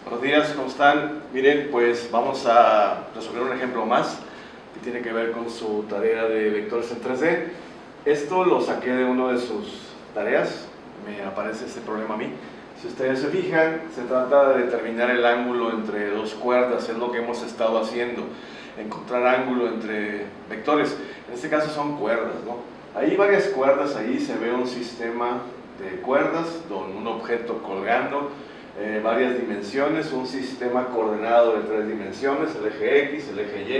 Buenos días, ¿cómo están? Miren, pues vamos a resolver un ejemplo más que tiene que ver con su tarea de vectores en 3D. Esto lo saqué de una de sus tareas, me aparece este problema a mí. Si ustedes se fijan, se trata de determinar el ángulo entre dos cuerdas, es lo que hemos estado haciendo, encontrar ángulo entre vectores. En este caso son cuerdas, ¿no? Hay varias cuerdas, ahí se ve un sistema de cuerdas con un objeto colgando, varias dimensiones, un sistema coordenado de 3 dimensiones, el eje X, el eje Y,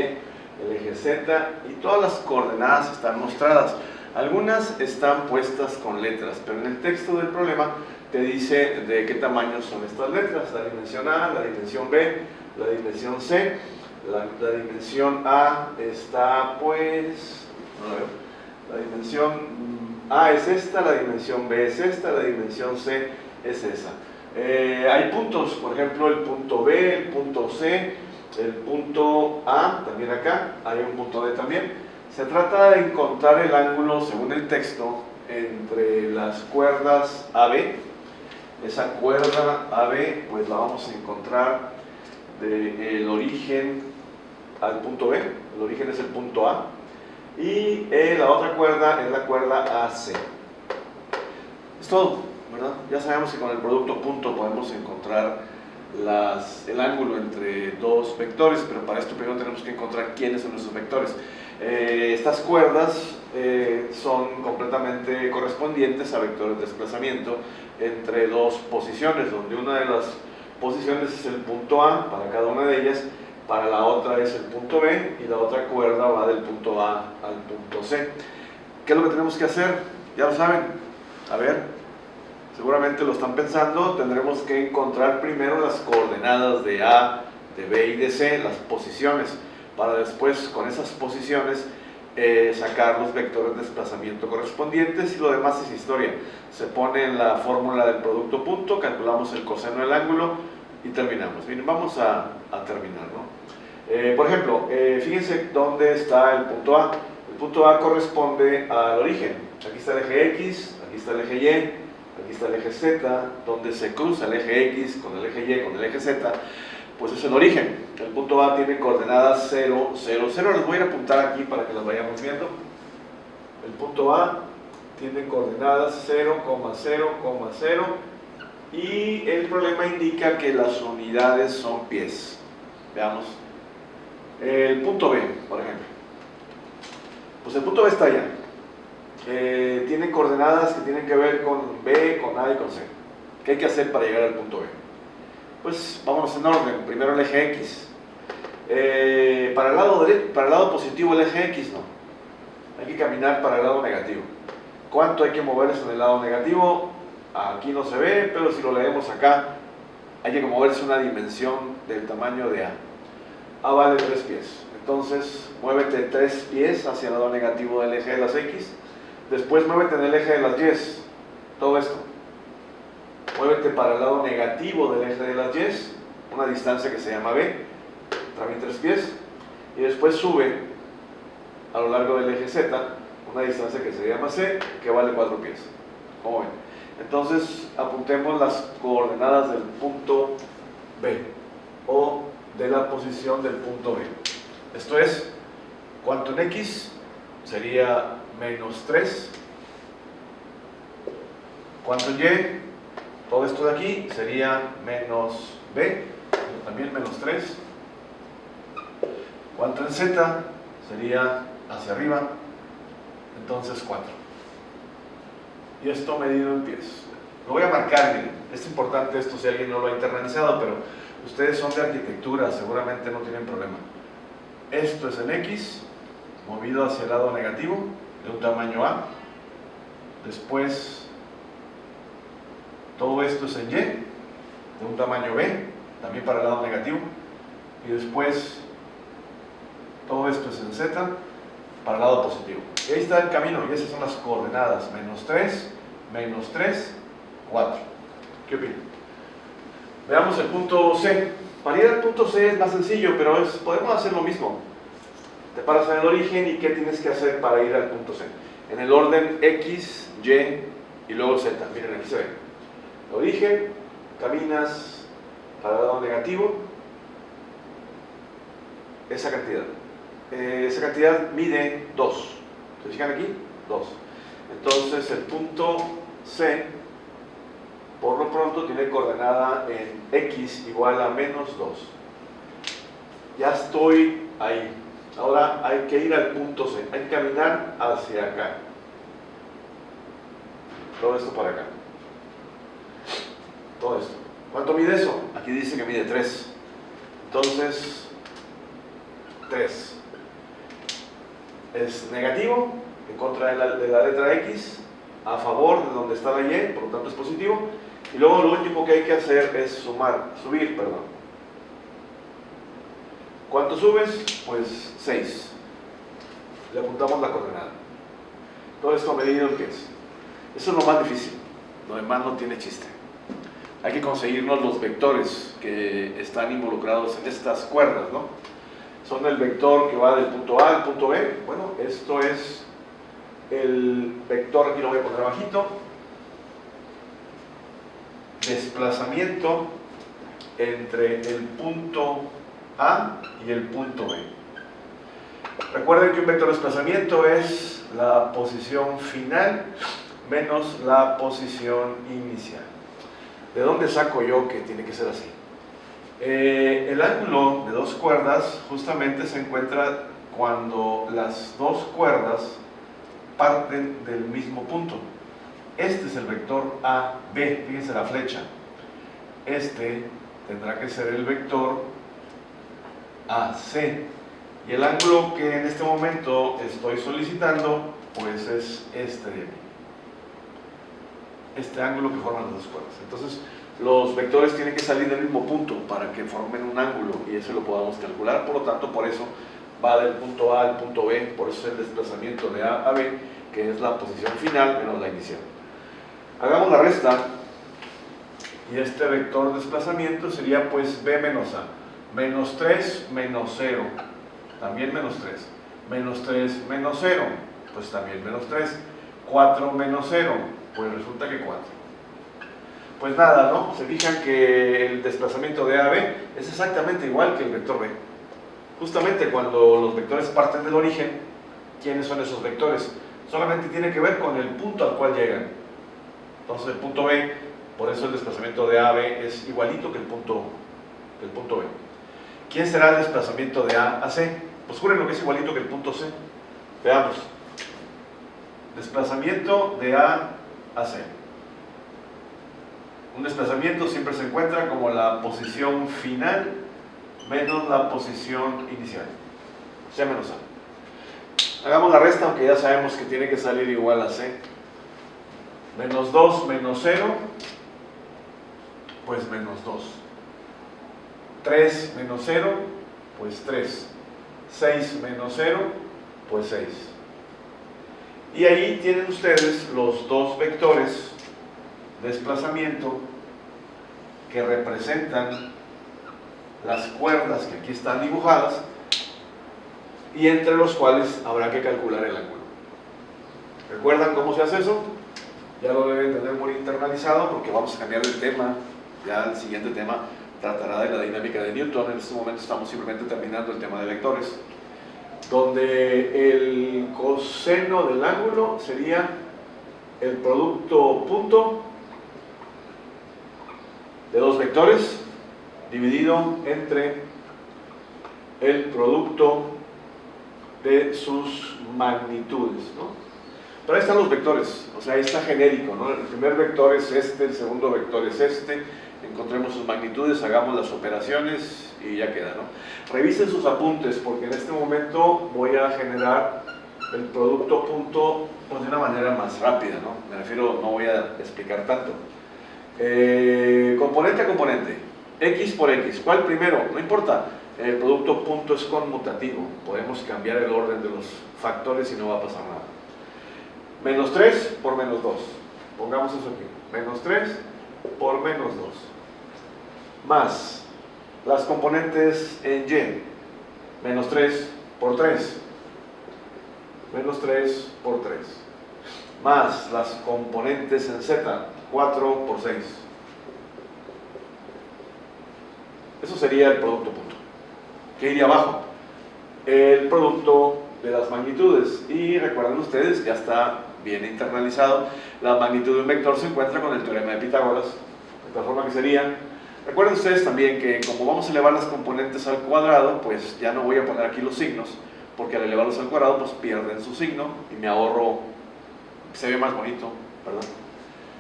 el eje Z, y todas las coordenadas están mostradas. Algunas están puestas con letras, pero en el texto del problema te dice de qué tamaño son estas letras: la dimensión A, la dimensión B, la dimensión C. La dimensión A está pues, no la veo. La dimensión A es esta, la dimensión B es esta, la dimensión C es esa. Hay puntos, por ejemplo el punto B, el punto C, el punto A, también acá, hay un punto D también. Se trata de encontrar el ángulo, según el texto, entre las cuerdas AB. Esa cuerda AB pues la vamos a encontrar del origen al punto B, el origen es el punto A, y la otra cuerda es la cuerda AC. Es todo, ¿verdad? Ya sabemos que con el producto punto podemos encontrar el ángulo entre dos vectores, pero para esto primero tenemos que encontrar quiénes son nuestros vectores. Estas cuerdas son completamente correspondientes a vectores de desplazamiento entre dos posiciones, donde una de las posiciones es el punto A para cada una de ellas, para la otra es el punto B, y la otra cuerda va del punto A al punto C. ¿Qué es lo que tenemos que hacer? Ya lo saben. A ver, seguramente lo están pensando. Tendremos que encontrar primero las coordenadas de A, de B y de C, las posiciones, para después con esas posiciones sacar los vectores de desplazamiento correspondientes, y lo demás es historia. Se pone en la fórmula del producto punto, calculamos el coseno del ángulo y terminamos. Bien, vamos a terminar, ¿no? Por ejemplo, fíjense dónde está el punto A. El punto A corresponde al origen. Aquí está el eje X, aquí está el eje Y, aquí está el eje Z, donde se cruza el eje X con el eje Y con el eje Z, pues es el origen. El punto A tiene coordenadas 0, 0, 0. Les voy a ir a apuntar aquí para que las vayamos viendo. El punto A tiene coordenadas 0, 0, 0, y el problema indica que las unidades son pies. Veamos. El punto B, por ejemplo. Pues el punto B está allá. Tiene coordenadas que tienen que ver con B, con A y con C. ¿Qué hay que hacer para llegar al punto B? Pues vámonos en orden. Primero el eje X. Para el lado positivo el eje X no. Hay que caminar para el lado negativo. ¿Cuánto hay que moverse en el lado negativo? Aquí no se ve, pero si lo leemos acá, hay que moverse una dimensión del tamaño de A. A vale 3 pies. Entonces, muévete 3 pies hacia el lado negativo del eje de las X. Después, muévete en el eje de las Y. Todo esto. Muévete para el lado negativo del eje de las Y, una distancia que se llama B, también 3 pies. Y después sube a lo largo del eje Z, una distancia que se llama C, que vale 4 pies. ¿Cómo ven? Entonces, apuntemos las coordenadas del punto B, o de la posición del punto B. Esto es, ¿cuánto en X? Sería menos 3. ¿Cuánto en Y? Todo esto de aquí sería menos B, también menos 3. ¿Cuánto en Z? Sería hacia arriba, entonces 4. Y esto medido en pies. Lo voy a marcar, miren. Es importante esto si alguien no lo ha internalizado, pero ustedes son de arquitectura, seguramente no tienen problema. Esto es en X, movido hacia el lado negativo, de un tamaño A. Después, todo esto es en Y, de un tamaño B, también para el lado negativo. Y después, todo esto es en Z, para el lado positivo. Y ahí está el camino, y esas son las coordenadas: menos 3, 4. ¿Qué opinan? Veamos el punto C. Para ir al punto C es más sencillo, pero podemos hacer lo mismo. Te paras en el origen, y ¿qué tienes que hacer para ir al punto C? En el orden X, Y, y luego Z. Miren, aquí se ve. El origen, caminas para el lado negativo, esa cantidad. Esa cantidad mide 2. ¿Se fijan aquí? 2. Entonces el punto C, por lo pronto, tiene coordenada en x igual a menos 2. Ya estoy ahí. Ahora hay que ir al punto C. Hay que caminar hacia acá. Todo esto para acá. Todo esto. ¿Cuánto mide eso? Aquí dice que mide 3. Entonces, 3. Es negativo en contra de la letra X, a favor de donde está la Y, por lo tanto es positivo. Y luego lo último que hay que hacer es subir, perdón. ¿Cuánto subes? Pues 6. Le apuntamos la coordenada. Todo esto medido en qué es. Eso es lo más difícil. Lo demás no tiene chiste. Hay que conseguirnos los vectores que están involucrados en estas cuerdas, ¿no? Son el vector que va del punto A al punto B. Bueno, esto es el vector, aquí lo voy a poner abajito. Desplazamiento entre el punto A y el punto B. Recuerden que un vector de desplazamiento es la posición final menos la posición inicial. ¿De dónde saco yo que tiene que ser así? El ángulo de dos cuerdas justamente se encuentra cuando las dos cuerdas parten del mismo punto. Este es el vector AB, fíjense la flecha. Este tendrá que ser el vector AC. Y el ángulo que en este momento estoy solicitando, pues es este de aquí. Este ángulo que forman las dos cuerdas. Entonces, los vectores tienen que salir del mismo punto para que formen un ángulo y eso lo podamos calcular. Por lo tanto, por eso va del punto A al punto B, por eso es el desplazamiento de A a B, que es la posición final menos la inicial. Hagamos la resta y este vector de desplazamiento sería pues B menos A. Menos 3 menos 0, también menos 3. Menos 3 menos 0, pues también menos 3. 4 menos 0, pues resulta que 4. Pues nada, ¿no? Se fijan que el desplazamiento de A a B es exactamente igual que el vector B. Justamente cuando los vectores parten del origen, ¿quiénes son esos vectores? Solamente tiene que ver con el punto al cual llegan. Entonces el punto B, por eso el desplazamiento de A a B es igualito que el punto B. ¿Quién será el desplazamiento de A a C? Pues juren lo que es igualito que el punto C. Veamos. Desplazamiento de A a C. Un desplazamiento siempre se encuentra como la posición final menos la posición inicial. C menos A. Hagamos la resta, aunque ya sabemos que tiene que salir igual a C. Menos 2 menos 0, pues menos 2. 3 menos 0, pues 3. 6 menos 0, pues 6. Y ahí tienen ustedes los dos vectores de desplazamiento que representan las cuerdas que aquí están dibujadas y entre los cuales habrá que calcular el ángulo. ¿Recuerdan cómo se hace eso? Ya lo deben tener muy internalizado porque vamos a cambiar de tema. Ya el siguiente tema tratará de la dinámica de Newton. En este momento estamos simplemente terminando el tema de vectores, donde el coseno del ángulo sería el producto punto de dos vectores dividido entre el producto de sus magnitudes, ¿no? Pero ahí están los vectores, o sea, ahí está genérico, ¿no? El primer vector es este, el segundo vector es este. Encontremos sus magnitudes, hagamos las operaciones y ya queda, ¿no? Revisen sus apuntes porque en este momento voy a generar el producto punto pues, de una manera más rápida, ¿no? Me refiero, no voy a explicar tanto. Componente a componente, X por X, ¿cuál primero? No importa, el producto punto es conmutativo, podemos cambiar el orden de los factores y no va a pasar nada. Menos 3 por menos 2, pongamos eso aquí, menos 3 por menos 2, más las componentes en Y, menos 3 por 3, menos 3 por 3, más las componentes en Z, 4 por 6, Eso sería el producto punto. ¿Qué iría abajo? El producto de las magnitudes. Y recuerden ustedes, ya está bien internalizado, la magnitud de un vector se encuentra con el teorema de Pitágoras, de tal forma que sería, recuerden ustedes también que como vamos a elevar las componentes al cuadrado, pues ya no voy a poner aquí los signos, porque al elevarlos al cuadrado pues pierden su signo y me ahorro, se ve más bonito, ¿verdad?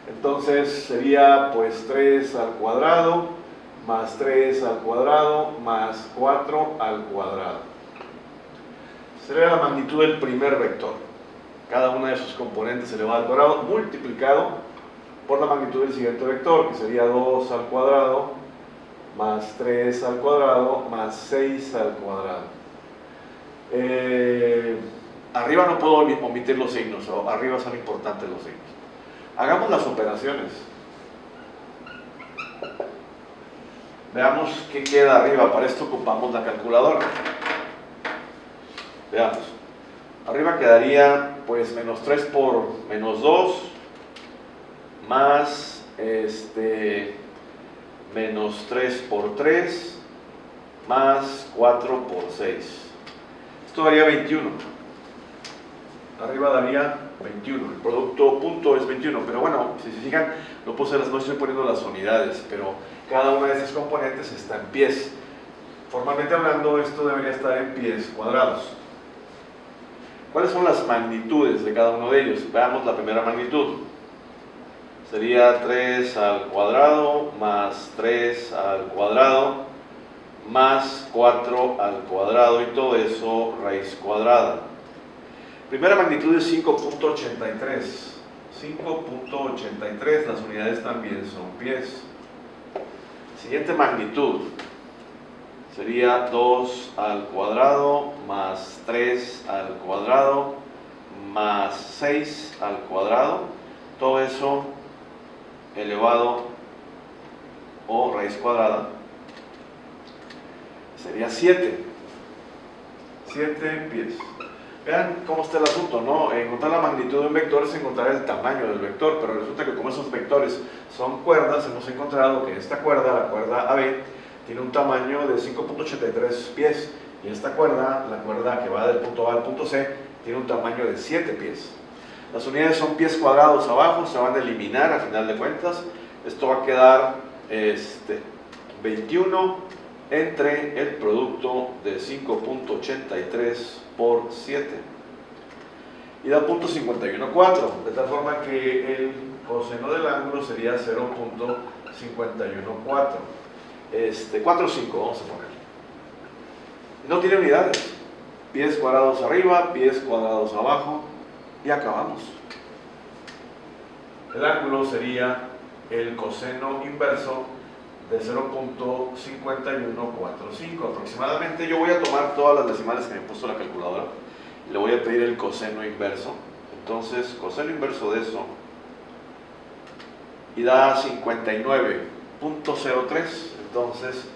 Entonces sería pues 3 al cuadrado más 3 al cuadrado más 4 al cuadrado. Sería la magnitud del primer vector. Cada una de sus componentes elevado al cuadrado multiplicado por la magnitud del siguiente vector, que sería 2 al cuadrado más 3 al cuadrado más 6 al cuadrado. Arriba no puedo omitir los signos, o arriba son importantes los signos. Hagamos las operaciones. Veamos qué queda arriba. Para esto ocupamos la calculadora. Veamos. Arriba quedaría pues menos 3 por menos 2 más menos 3 por 3 más 4 por 6. Esto daría 21. Arriba daría 21. El producto punto es 21. Pero bueno, si se fijan, no estoy poniendo las unidades, pero cada una de estas componentes está en pies. Formalmente hablando, esto debería estar en pies cuadrados. ¿Cuáles son las magnitudes de cada uno de ellos? Veamos la primera magnitud. Sería 3 al cuadrado más 3 al cuadrado más 4 al cuadrado y todo eso raíz cuadrada. Primera magnitud es 5.83. 5.83, las unidades también son pies. Siguiente magnitud sería 2 al cuadrado más 3 al cuadrado más 6 al cuadrado, todo eso elevado o raíz cuadrada, sería 7. 7 pies. Vean cómo está el asunto, ¿no? Encontrar la magnitud de un vector es encontrar el tamaño del vector, pero resulta que como esos vectores son cuerdas, hemos encontrado que esta cuerda, la cuerda AB, tiene un tamaño de 5.83 pies, y esta cuerda, la cuerda que va del punto A al punto C, tiene un tamaño de 7 pies. Las unidades son pies cuadrados abajo, se van a eliminar a final de cuentas. Esto va a quedar 21 entre el producto de 5.83 por 7. Y da .514, de tal forma que el coseno del ángulo sería 0.514. 4,5 vamos a poner. No tiene unidades. Pies cuadrados arriba, pies cuadrados abajo, y acabamos. El ángulo sería el coseno inverso de 0.5145 aproximadamente. Yo voy a tomar todas las decimales que me puso la calculadora y le voy a pedir el coseno inverso. Entonces, coseno inverso de eso, y da 59.03. Entonces,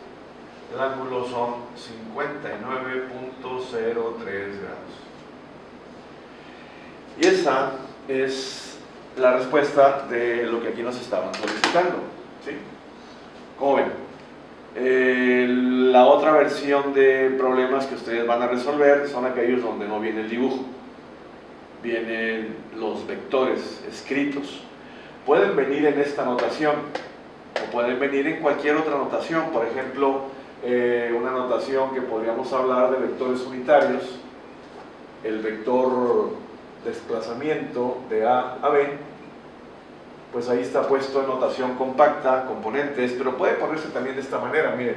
el ángulo son 59.03 grados. Y esa es la respuesta de lo que aquí nos estaban solicitando, ¿sí? ¿Cómo ven? La otra versión de problemas que ustedes van a resolver son aquellos donde no viene el dibujo, vienen los vectores escritos. Pueden venir en esta notación o pueden venir en cualquier otra notación. Por ejemplo, una notación que podríamos hablar de vectores unitarios, el vector desplazamiento de A a B, pues ahí está puesto en notación compacta, componentes, pero puede ponerse también de esta manera, miren,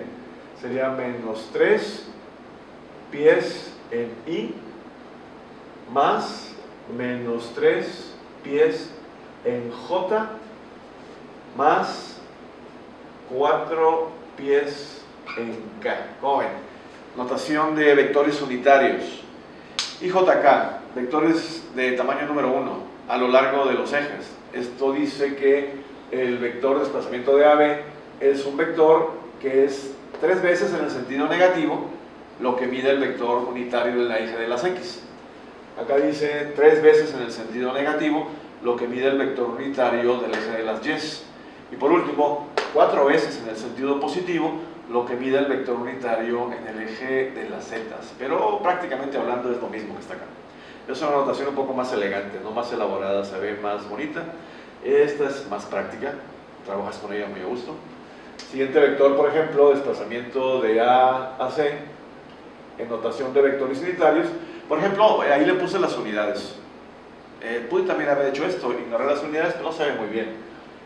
sería menos 3 pies en I más menos 3 pies en J más 4 pies en K. ¿Cómo ven? Notación de vectores unitarios. IJK, vectores de tamaño número 1 a lo largo de los ejes. Esto dice que el vector de desplazamiento de AB es un vector que es 3 veces en el sentido negativo lo que mide el vector unitario del eje de las X. Acá dice 3 veces en el sentido negativo lo que mide el vector unitario del eje de las Y. Y por último, 4 veces en el sentido positivo lo que mide el vector unitario en el eje de las zetas, pero prácticamente hablando es lo mismo que está acá. Es una notación un poco más elegante, no más elaborada, se ve más bonita. Esta es más práctica, trabajas con ella muy a gusto. Siguiente vector, por ejemplo, desplazamiento de A a C en notación de vectores unitarios. Por ejemplo, ahí le puse las unidades. Pude también haber hecho esto, ignorar las unidades, pero no se ve muy bien.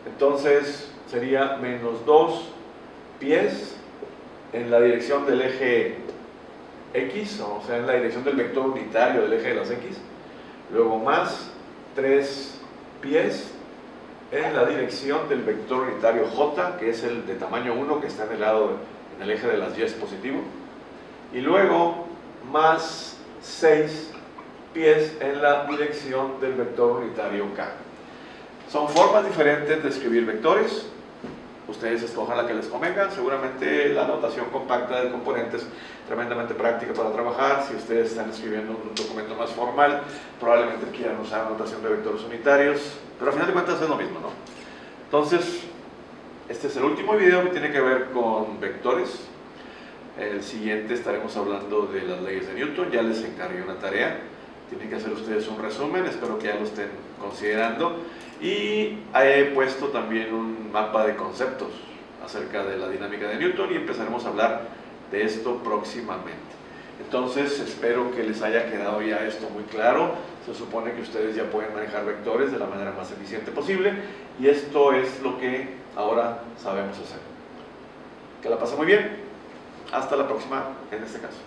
Entonces sería menos 2 pies en la dirección del eje X, o sea, en la dirección del vector unitario del eje de las X. Luego más 3 pies en la dirección del vector unitario J, que es el de tamaño 1, que está en el lado, en el eje de las Y positivo. Y luego más 6 pies en la dirección del vector unitario K. Son formas diferentes de escribir vectores. Ustedes escojan la que les convenga. Seguramente la notación compacta del componente es tremendamente práctica para trabajar. Si ustedes están escribiendo un documento más formal, probablemente quieran usar notación de vectores unitarios, pero al final de cuentas es lo mismo, ¿no? Entonces, este es el último video que tiene que ver con vectores. El siguiente estaremos hablando de las leyes de Newton. Ya les encargué una tarea. Tienen que hacer ustedes un resumen, espero que ya lo estén considerando. Y he puesto también un mapa de conceptos acerca de la dinámica de Newton y empezaremos a hablar de esto próximamente. Entonces, espero que les haya quedado ya esto muy claro. Se supone que ustedes ya pueden manejar vectores de la manera más eficiente posible y esto es lo que ahora sabemos hacer. Que la pasen muy bien. Hasta la próxima en este caso.